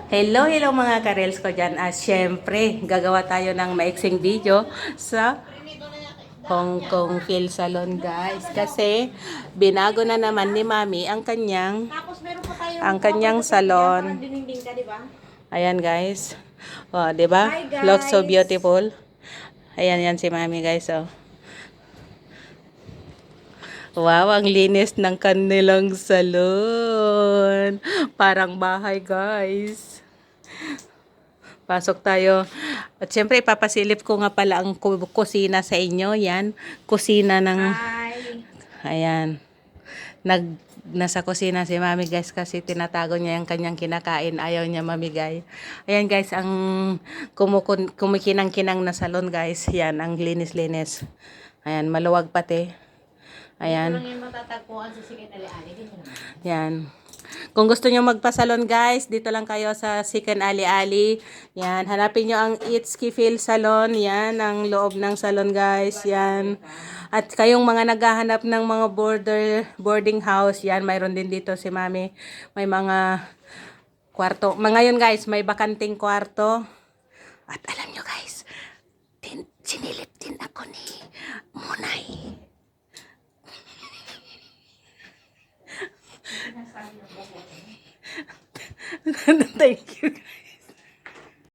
Hello mga karels ko dyan. Syempre, gagawa tayo ng maiksing video sa Hong Kong Phil Salon guys. Kasi binago na naman ni Mami ang kanyang salon. Ayan guys. Oh, 'di ba? Looks so beautiful. Ayan yan si Mami guys, oh. Wow, ang linis ng kanilang salon. Parang bahay guys. Pasok tayo. At syempre, ipapasilip ko nga pala ang kusina sa inyo. Yan. Kusina ng... Hi! Ayan. Nasa kusina si Mami guys kasi tinatago niya yung kanyang kinakain. Ayaw niya mamigay. Ayan guys, ang kumikinang-kinang na salon guys. Yan, ang linis-linis. Ayan, maluwag pati. Ayan. Ito lang yung matatagpuan sa Sikin Ali-Ali. Yan. Kung gusto nyo magpasalon guys, dito lang kayo sa Sikan Ali-Ali. Yan, hanapin nyo ang Itsuki Phil Salon. Yan, ang loob ng salon guys. Yan. At kayong mga naghahanap ng mga boarding house, yan, mayroon din dito si Mami. May mga kwarto. Ngayon guys, may bakanting kwarto. At alam nyo guys, sinilip din ako ni Munay. Thank you.